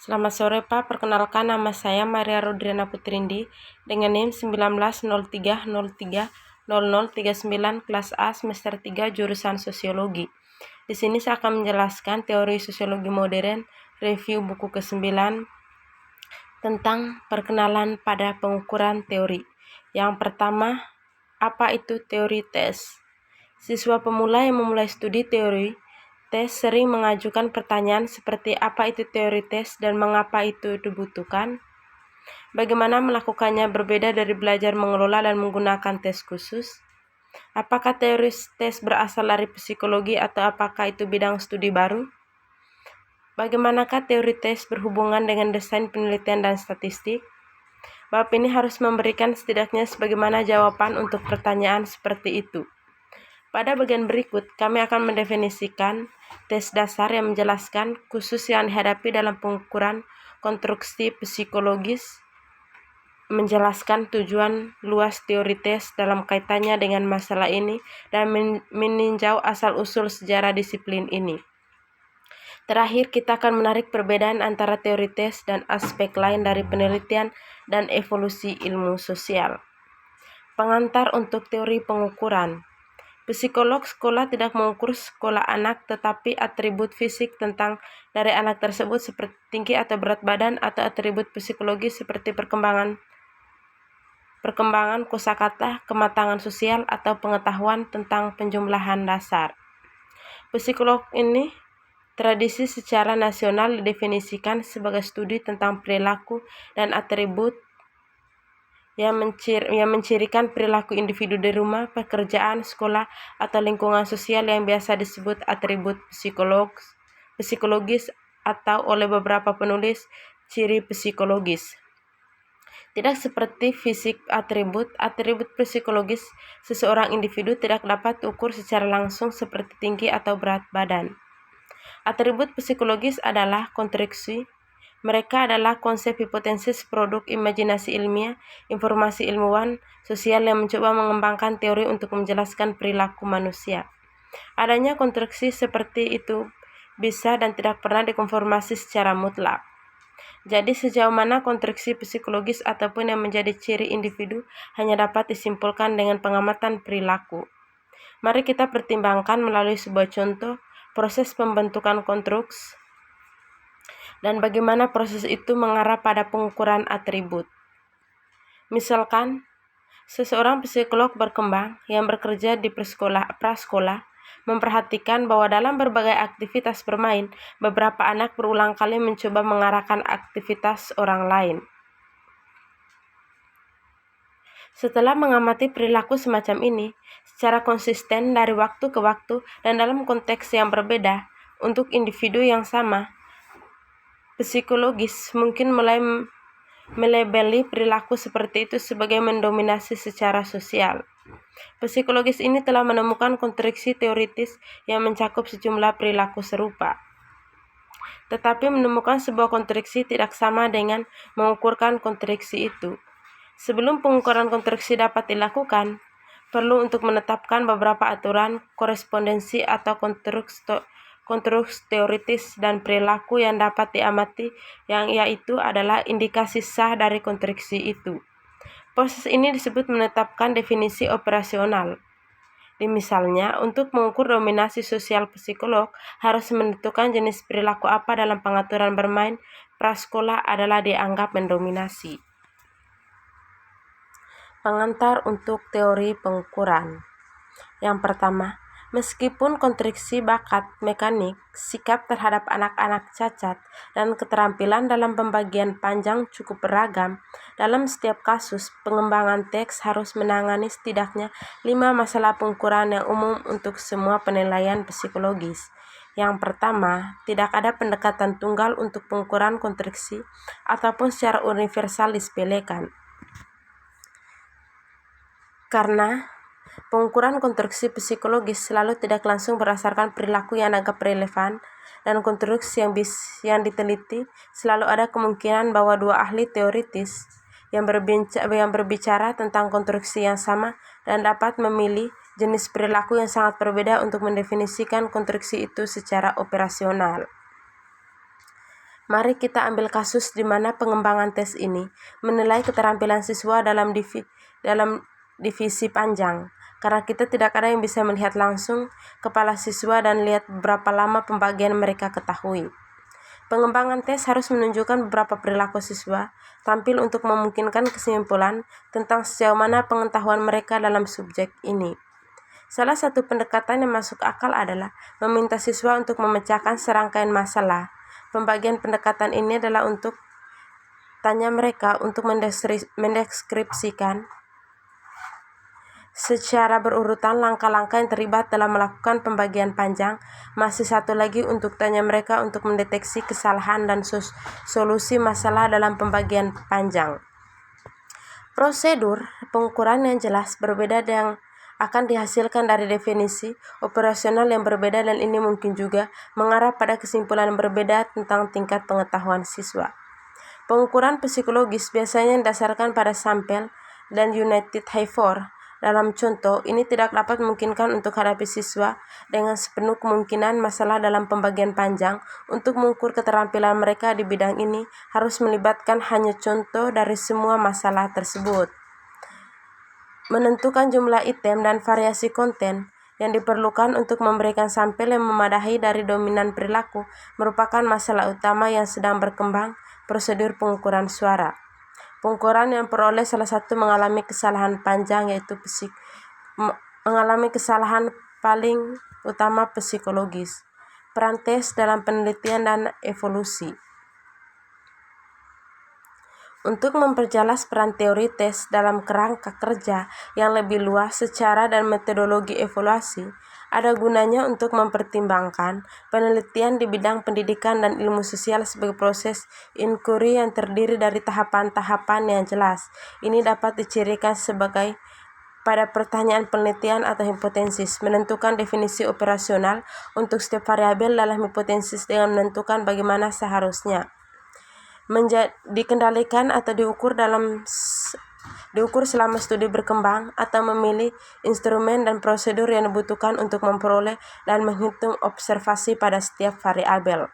Selamat sore Pak, perkenalkan nama saya Maria Rodriana Putrindi dengan NIM 1903030039 kelas A semester 3 jurusan Sosiologi. Di sini saya akan menjelaskan teori sosiologi modern, review buku ke-9 tentang perkenalan pada pengukuran teori. Yang pertama, apa itu teori tes? Siswa pemula yang memulai studi teori tes sering mengajukan pertanyaan seperti apa itu teori tes dan mengapa itu dibutuhkan. Bagaimana melakukannya berbeda dari belajar mengelola dan menggunakan tes khusus? Apakah teori tes berasal dari psikologi atau apakah itu bidang studi baru? Bagaimanakah teori tes berhubungan dengan desain penelitian dan statistik? Bab ini harus memberikan setidaknya sebagaimana jawaban untuk pertanyaan seperti itu. Pada bagian berikut, kami akan mendefinisikan tes dasar yang menjelaskan khusus yang dihadapi dalam pengukuran konstruksi psikologis, menjelaskan tujuan luas teori tes dalam kaitannya dengan masalah ini, dan meninjau asal-usul sejarah disiplin ini. Terakhir, kita akan menarik perbedaan antara teori tes dan aspek lain dari penelitian dan evolusi ilmu sosial. Pengantar untuk teori pengukuran. Psikolog sekolah tidak mengukur sekolah anak, tetapi atribut fisik tentang dari anak tersebut seperti tinggi atau berat badan, atau atribut psikologis seperti perkembangan kosakata, kematangan sosial, atau pengetahuan tentang penjumlahan dasar. Psikolog ini tradisi secara nasional didefinisikan sebagai studi tentang perilaku dan atribut yang mencirikan perilaku individu di rumah, pekerjaan, sekolah, atau lingkungan sosial yang biasa disebut atribut psikologis atau oleh beberapa penulis ciri psikologis. Tidak seperti fisik atribut psikologis seseorang individu tidak dapat diukur secara langsung seperti tinggi atau berat badan. Atribut psikologis adalah konstruksi. Mereka adalah konsep hipotesis produk imajinasi ilmiah, informasi ilmuwan sosial yang mencoba mengembangkan teori untuk menjelaskan perilaku manusia. Adanya konstruksi seperti itu bisa dan tidak pernah dikonfirmasi secara mutlak. Jadi sejauh mana konstruksi psikologis ataupun yang menjadi ciri individu hanya dapat disimpulkan dengan pengamatan perilaku. Mari kita pertimbangkan melalui sebuah contoh proses pembentukan konstruksi dan bagaimana proses itu mengarah pada pengukuran atribut. Misalkan, seseorang psikolog berkembang yang bekerja di prasekolah memperhatikan bahwa dalam berbagai aktivitas bermain, beberapa anak berulang kali mencoba mengarahkan aktivitas orang lain. Setelah mengamati perilaku semacam ini, secara konsisten dari waktu ke waktu dan dalam konteks yang berbeda, untuk individu yang sama, psikologis mungkin mulai melabeli perilaku seperti itu sebagai mendominasi secara sosial. Psikologis ini telah menemukan konstruksi teoritis yang mencakup sejumlah perilaku serupa. Tetapi menemukan sebuah konstruksi tidak sama dengan mengukurkan konstruksi itu. Sebelum pengukuran konstruksi dapat dilakukan, perlu untuk menetapkan beberapa aturan, korespondensi atau konstruksi teoritis dan perilaku yang dapat diamati, yang yaitu adalah indikasi sah dari konstruksi itu. Proses ini disebut menetapkan definisi operasional. Misalnya, untuk mengukur dominasi sosial psikolog harus menentukan jenis perilaku apa dalam pengaturan bermain prasekolah adalah dianggap mendominasi. Pengantar untuk teori pengukuran. Yang pertama, meskipun konstruksi bakat mekanik, sikap terhadap anak-anak cacat, dan keterampilan dalam pembagian panjang cukup beragam, dalam setiap kasus, pengembangan teks harus menangani setidaknya 5 masalah pengukuran yang umum untuk semua penilaian psikologis. Yang pertama, tidak ada pendekatan tunggal untuk pengukuran konstruksi ataupun secara universal disepelekan. Karena pengukuran konstruksi psikologis selalu tidak langsung berdasarkan perilaku yang dianggap relevan, dan konstruksi yang diteliti selalu ada kemungkinan bahwa dua ahli teoritis yang berbicara tentang konstruksi yang sama dan dapat memilih jenis perilaku yang sangat berbeda untuk mendefinisikan konstruksi itu secara operasional. Mari kita ambil kasus di mana pengembangan tes ini menilai keterampilan siswa dalam divisi panjang. Karena kita tidak ada yang bisa melihat langsung kepala siswa dan lihat berapa lama pembagian mereka ketahui. Pengembangan tes harus menunjukkan beberapa perilaku siswa tampil untuk memungkinkan kesimpulan tentang sejauh mana pengetahuan mereka dalam subjek ini. Salah satu pendekatan yang masuk akal adalah meminta siswa untuk memecahkan serangkaian masalah. Pembagian pendekatan ini adalah untuk tanya mereka untuk mendeskripsikan secara berurutan langkah-langkah yang terlibat dalam melakukan pembagian panjang. Masih satu lagi untuk tanya mereka untuk mendeteksi kesalahan dan solusi masalah dalam pembagian panjang. Prosedur pengukuran yang jelas berbeda yang akan dihasilkan dari definisi operasional yang berbeda, dan ini mungkin juga mengarah pada kesimpulan yang berbeda tentang tingkat pengetahuan siswa. Pengukuran psikologis biasanya didasarkan pada sampel dan United Hayford. Dalam contoh, ini tidak dapat memungkinkan untuk hadapi siswa dengan sepenuh kemungkinan masalah dalam pembagian panjang. Untuk mengukur keterampilan mereka di bidang ini harus melibatkan hanya contoh dari semua masalah tersebut. Menentukan jumlah item dan variasi konten yang diperlukan untuk memberikan sampel yang memadai dari dominan perilaku merupakan masalah utama yang sedang berkembang. Prosedur pengukuran suara. Pengukuran yang peroleh salah satu mengalami kesalahan panjang, yaitu mengalami kesalahan paling utama psikologis. Peran tes dalam penelitian dan evolusi. Untuk memperjelas peran teori tes dalam kerangka kerja yang lebih luas secara dan metodologi evaluasi, ada gunanya untuk mempertimbangkan penelitian di bidang pendidikan dan ilmu sosial sebagai proses inquiry yang terdiri dari tahapan-tahapan yang jelas. Ini dapat dicirikan sebagai pada pertanyaan penelitian atau hipotesis, menentukan definisi operasional untuk setiap variabel dalam hipotesis dengan menentukan bagaimana seharusnya dikendalikan atau diukur selama studi berkembang, atau memilih instrumen dan prosedur yang dibutuhkan untuk memperoleh dan menghitung observasi pada setiap variabel.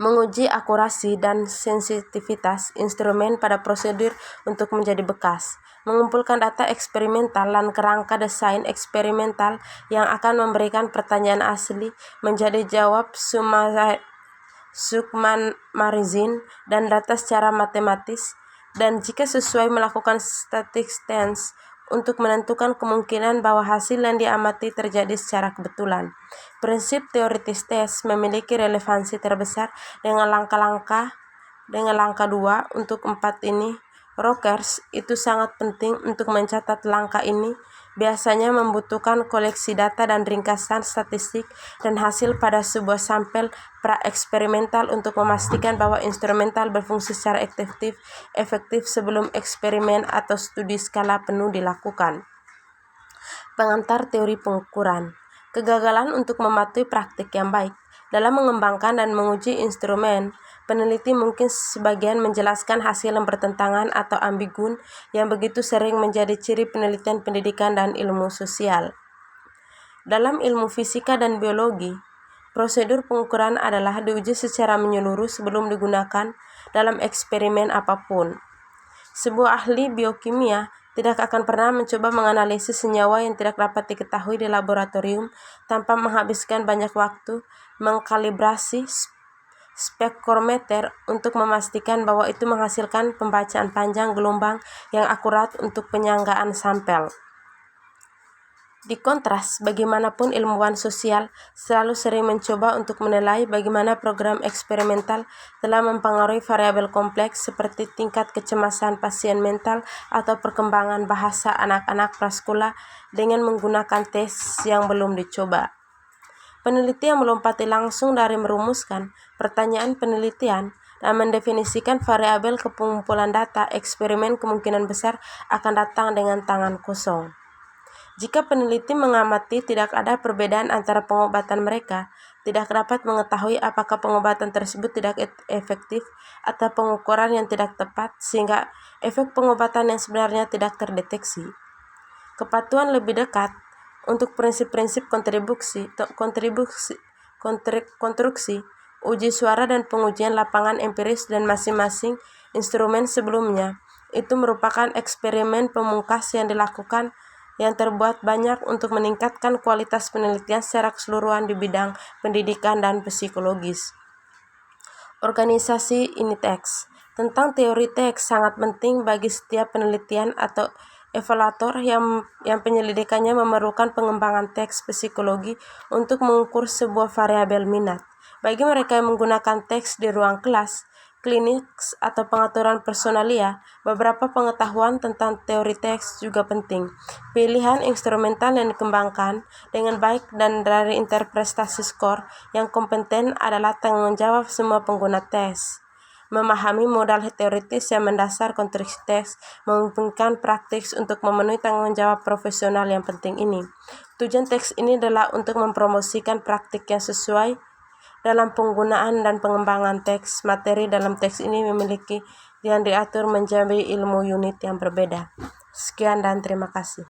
Menguji akurasi dan sensitivitas instrumen pada prosedur untuk menjadi bekas. Mengumpulkan data eksperimental dan kerangka desain eksperimental yang akan memberikan pertanyaan asli menjadi jawab Sukman-Marizin dan data secara matematis, dan jika sesuai melakukan static stance untuk menentukan kemungkinan bahwa hasil yang diamati terjadi secara kebetulan. Prinsip teoritis tes memiliki relevansi terbesar dengan langkah 2 untuk 4 ini. Rockers itu sangat penting untuk mencatat langkah ini. Biasanya membutuhkan koleksi data dan ringkasan statistik dan hasil pada sebuah sampel pra-eksperimental untuk memastikan bahwa instrumental berfungsi secara efektif sebelum eksperimen atau studi skala penuh dilakukan. Pengantar teori pengukuran. Kegagalan untuk mematuhi praktik yang baik. Dalam mengembangkan dan menguji instrumen, peneliti mungkin sebagian menjelaskan hasil yang bertentangan atau ambigun yang begitu sering menjadi ciri penelitian pendidikan dan ilmu sosial. Dalam ilmu fisika dan biologi, prosedur pengukuran adalah diuji secara menyeluruh sebelum digunakan dalam eksperimen apapun. Sebuah ahli biokimia tidak akan pernah mencoba menganalisis senyawa yang tidak dapat diketahui di laboratorium tanpa menghabiskan banyak waktu mengkalibrasi spektrometer untuk memastikan bahwa itu menghasilkan pembacaan panjang gelombang yang akurat untuk penyanggaan sampel. Di kontras, bagaimanapun ilmuwan sosial selalu sering mencoba untuk menilai bagaimana program eksperimental telah mempengaruhi variabel kompleks seperti tingkat kecemasan pasien mental atau perkembangan bahasa anak-anak prasekolah dengan menggunakan tes yang belum dicoba. Peneliti yang melompati langsung dari merumuskan pertanyaan penelitian dan mendefinisikan variabel ke pengumpulan data eksperimen kemungkinan besar akan datang dengan tangan kosong. Jika peneliti mengamati tidak ada perbedaan antara pengobatan mereka, tidak dapat mengetahui apakah pengobatan tersebut tidak efektif atau pengukuran yang tidak tepat sehingga efek pengobatan yang sebenarnya tidak terdeteksi. Kepatuhan lebih dekat untuk prinsip-prinsip konstruksi uji suara dan pengujian lapangan empiris dan masing-masing instrumen sebelumnya. Itu merupakan eksperimen pemungkas yang dilakukan yang terbuat banyak untuk meningkatkan kualitas penelitian secara keseluruhan di bidang pendidikan dan psikologis. Organisasi ini teks. Tentang teori teks sangat penting bagi setiap penelitian atau evaluator yang penyelidikannya memerlukan pengembangan teks psikologi untuk mengukur sebuah variabel minat. Bagi mereka yang menggunakan teks di ruang kelas, klinik, atau pengaturan personalia, beberapa pengetahuan tentang teori teks juga penting. Pilihan instrumental yang dikembangkan dengan baik dan dari interpretasi skor yang kompeten adalah tanggung jawab semua pengguna teks. Memahami modal teoritis yang mendasar konstruksi teks memungkinkan praktik untuk memenuhi tanggung jawab profesional yang penting ini. Tujuan teks ini adalah untuk mempromosikan praktik yang sesuai dalam penggunaan dan pengembangan teks. Materi dalam teks ini memiliki yang diatur menjadi ilmu unit yang berbeda. Sekian dan terima kasih.